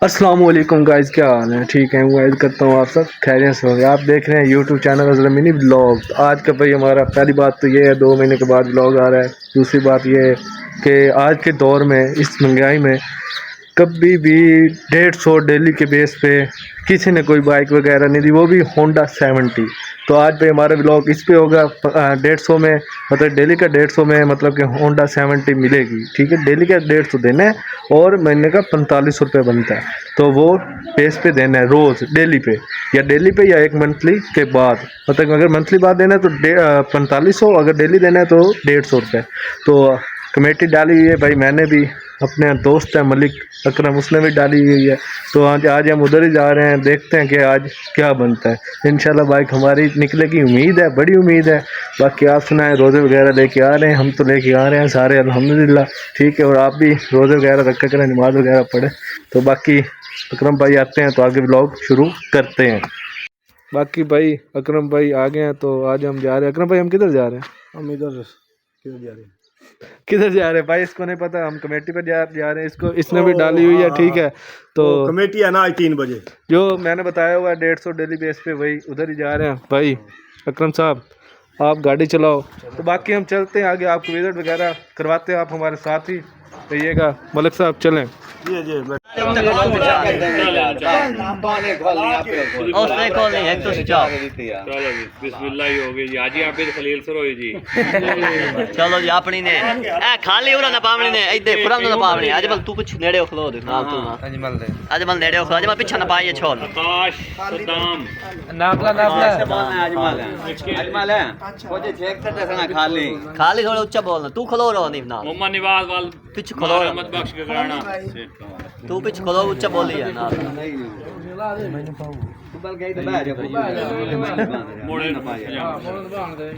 अस्सलाम वालेकुम गाइस, क्या हाल है? ठीक है, उम्मीद करता हूँ आप सब खैरियत से होंगे। आप देख रहे हैं यूट्यूब चैनल अज़लम मिनी ब्लॉग। आज का भाई हमारा पहली बात तो ये है, 2 महीने के बाद ब्लॉग आ रहा है। दूसरी बात ये है कि आज के दौर में इस महंगाई में कभी भी 150 डेली के बेस पे किसी ने कोई बाइक वगैरह नहीं दी, वो भी होंडा 70। तो आज पे हमारा ब्लॉग इस पे होगा 150 में, मतलब डेली का 150 में, मतलब कि होंडा 70 मिलेगी। ठीक है, डेली का 150 देना है और महीने का 45 रुपये बनता है। तो वो बेस पे देना है रोज़ डेली पे, या डेली पे या एक मंथली के बाद। मतलब अगर मंथली बाद देना है तो 4500, अगर डेली देना है तो 150 रुपये। तो कमेटी डाली हुई है भाई, मैंने भी, अपने दोस्त है मलिक अकरम, उसने भी डाली हुई है। तो आज हम उधर ही जा रहे हैं, देखते हैं कि आज क्या बनता है। इंशाल्लाह बाइक हमारी निकले की उम्मीद है, बड़ी उम्मीद है। बाकी आप सुनाएं, रोज़े वगैरह लेके आ रहे हैं? हम तो लेके आ रहे हैं सारे अल्हम्दुलिल्लाह। ठीक है, और आप भी रोज़े वगैरह रखा करें, नमाज वगैरह पढ़े। तो बाकी अकरम भाई आते हैं तो आगे ब्लॉग शुरू करते हैं। बाकी भाई अकरम भाई आ गए हैं, तो आज हम जा रहे हैं। अकरम भाई हम किधर जा रहे हैं? हम इधर किधर जा रहे हैं? किधर जा रहे हैं भाई? इसको नहीं पता, हम कमेटी पर जा रहे हैं। इसको इसने भी डाली हुई है। ठीक है, तो कमेटी है ना आज 3 बजे जो मैंने बताया हुआ है 150 डेली बेस पे, वही उधर ही जा रहे हैं भाई। अकरम साहब आप गाड़ी चलाओ, तो बाकी हम चलते हैं आगे, आपको विजिट वगैरह करवाते हैं। आप हमारे साथ ही रहिएगा। मलिक साहब चलें। जी जी उसने कॉल नहीं है तो स्टॉप। चलो जी, बिस्मिल्लाह ही हो गई जी। हाजी हाफिज खलील सर होई जी। चलो जी अपनी ने ए खाली उरा ना पावनी ने इधर पुराना ना पावनी। आज बल तू कुछ नेड़े खलो दे ना तू ना अजमल नेड़े खलो, अजमल पीछे ना पाए छोड़। आकाश सद्दाम अजमल है खोजे चेक करते सना खाली खाली थोड़ा ऊंचा बोलना। तू खलो रहो नहीं ना मोहम्मद निवाज वाल पीछे खलो मोहम्मद बख्श के कराना तू पीछे खलो ऊंचा बोली है ना। बल गई तो बैठ जा मोड़े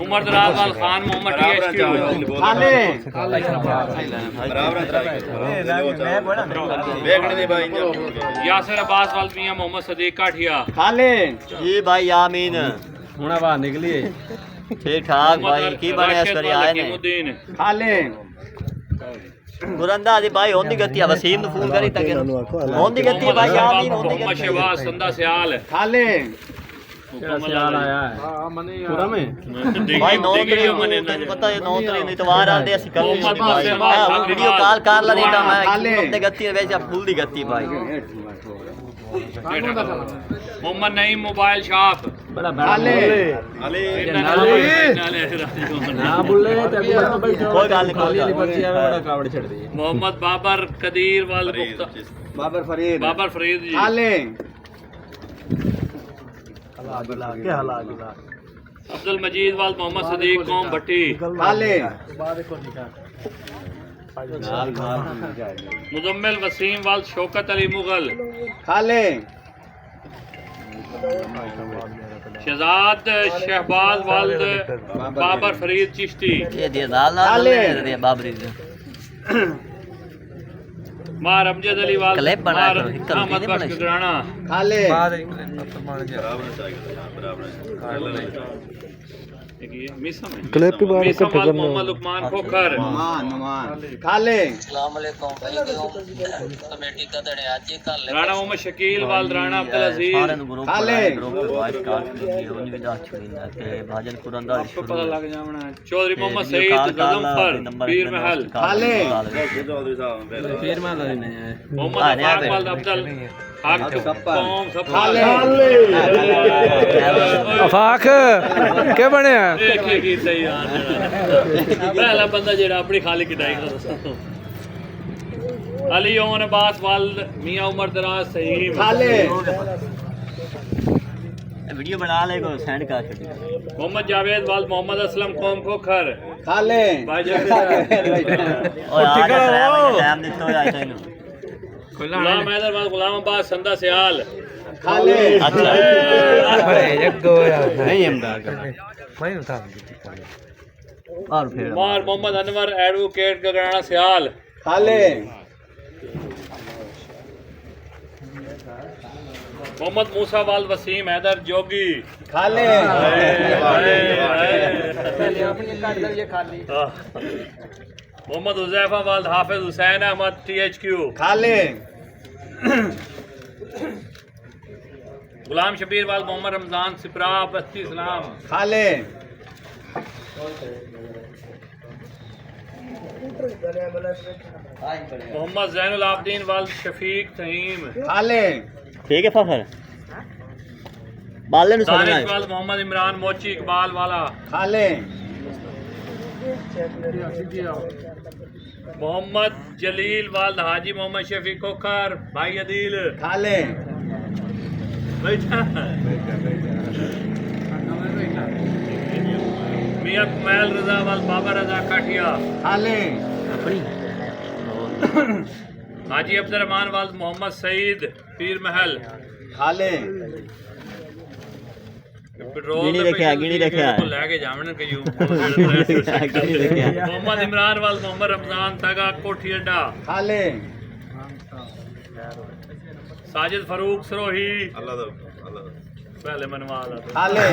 उमर दराज वाल खान मोहम्मद टीएचक्यू खाली यासिर अब्बास वाल मियां मोहम्मद सदीक काठिया खाली जी भाई आमीन हुना बाहर निकली ठीक ठाक भाई की बने असरी आए ने मुद्दीन खाली गुरंदा जी भाई होंदी गति है। वसीम ने फोन करी तक होंदी गति है भाई आमीन होंदी मोहम्मद गति शहबाज संदा सियाल खाली आया है पूरा में भाई 9 तरीक तेन पता है 9 तरीक इतवार आंदे असि कर वीडियो कॉल कर ला देता मैं अपने गति वैसे फुल दी गति भाई। मोहम्मद नईम मोबाइल शॉप खाली ना बोले ते कोई गल नहीं कोई बड़ा कावड़ छड़ दी। मोहम्मद बाबर कदीर वाल बाबर फरीद जी खाली के हालात अब्दुल मजीद वाल मोहम्मद सदीक कौम भट्टी खाली मुजम्मिल वसीम वाल शौकत अली मुगल खाली शहजाद शहबाज वाल बाबर फरीद चिश्ती ये दे दाल ना दे बाबरी मार अमजद अली वाल क्लिप बना मार करो, हिक्कल अहमद नहीं बख्श बनाई। गुजराना खाली क्लिप पे बाहर मिसम इकट्ठे वाल करना मोहम्मद लुकमान खोखर खाली राणा मोहम्मद शकील वाल राणा अब्दुल अजीज भाजन कुरंदा आपको पता लग जाना है। चौधरी मोहम्मद सईद गजमफर पीर महल खाली फिर मैं नहीं है मोहम्मद अफाक वाल अब्दुल हक कौम सब खाली अफाक क्या बने देखिए की सही यार पहला बंदा जेड़ा अपनी खाली कटाई कर अली ओन अब्बास वाल मियां उमर दराज सही खाली वीडियो बना ले को सेंड कर मोहम्मद जावेद वाल मोहम्मद असलम कौम खोखर खाली टाइम दितो है तैनू गुलाम हैदर वाल गुलाम अब्बास संदा सियाल खाली अच्छा एक दो नहीं हमदा मैं उठा और फिर मार मोहम्मद अनवर एडवोकेट गगराना सियाल खाली मोहम्मद मूसा वाल वसीम हैदर जोगी खाली मोहम्मद हुजैफा वाल हाफिज हुसैन अहमद टीएचक्यू खाली गुलाम शबीर वाल मोहम्मद रमजान सिपरा बस्ती इस्लाम। खा ले। मोहम्मद जैनुल आबदीन वाल शफीक तहीम। खा ले। ठीक है फखर बाले दानिश वाल मोहम्मद इमरान मोची इकबाल वाला। खा ले। मोहम्मद जलील वाल हाजी मोहम्मद शफीक खोखर भाई अदील। खा ले। मियां कुमैल रजा वाल बाबा रजा काठिया। खा ले। हाजी अब्दुर्रहमान वाल मोहम्मद सईद पीर महल। खा ले। गिनी रखिया लेके जावन के यू गिनी रखिया। मोहम्मद इमरान वाल मोहम्मद रमजान तगा कोठी अड्डा। खा ले। साजिद फरूक सरोही पहले मनवा ला। खा ले।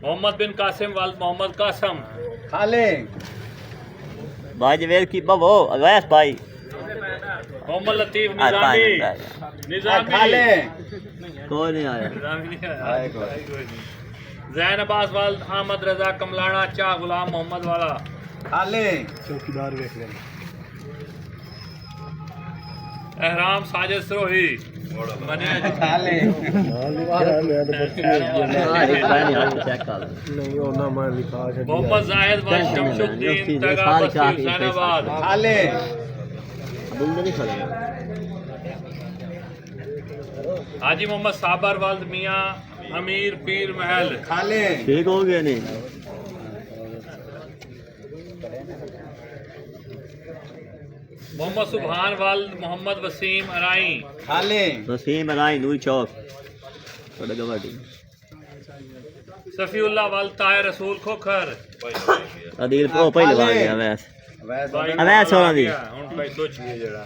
मोहम्मद बिन कासिम वाल मोहम्मद कासम। खा ले। भाई जवेद की बबो अवैस भाई। मोहम्मद लतीफ निजामी। खा ले। कोई नहीं आया। निजामी नहीं आया। जैन अब्बास वाल अहमद रजा कमलाना चाह गुलाम मोहम्मद वाला। खा ले। चौकीदार देख लें। एहराम साजिद सरोही। खा ले। नहीं होना मैं लिखा है। मोहम्मद जाहिद वाल शमशुद्दीन तगा बस्ती हुसैनाबाद। खा ले। हाजी मोहम्मद साबर वाल मियां अमीर पीर महल। खा ले। ठीक हो गया नहीं। मोहम्मद सुबहान वाल मोहम्मद वसीम अराई। खा ले। वसीम बनाई नूर चौक थोड़ा गवाटी। सफीउल्लाह वाल ताहिर रसूल खोखर। अदील को पहले भाग गया अवैस। अवैस होना दी। हुन भाई सोचिए जरा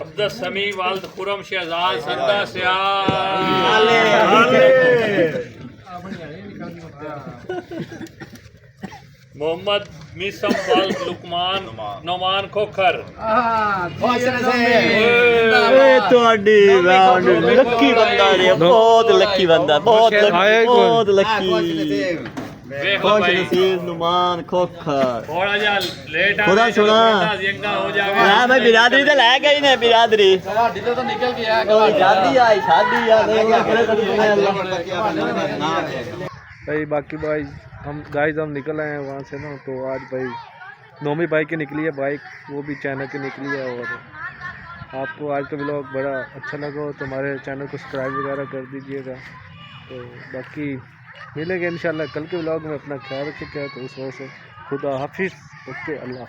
अब्दुल समी वाल खुरम शहजाद संदा सियाल। मोहम्मद मिसम वाल लुकमान नौमान खोखर। लक्की बंदा रे बहुत लक्की बंदा बहुत लक्की। खुश नसीब नुमान खोखर। थोड़ा जा लेट आ खुदा सुना हो जाएगा। हां भाई बिरादरी तो ले गई ने बिरादरी तो निकल गया शादी आई भाई। बाकी भाई हम निकल आए हैं वहाँ से ना। तो आज भाई नोमी भाई की निकली है बाइक, वो भी चाइना की निकली है। और आपको आज का व्लॉग बड़ा अच्छा लगा हो तो हमारे चैनल को सब्सक्राइब वगैरह कर दीजिएगा। तो बाकी मिलेंगे इंशाल्लाह कल के व्लॉग में। अपना ख्याल रखिएगा। तो उस वजह से खुदा हाफिज़। ओके अल्लाह।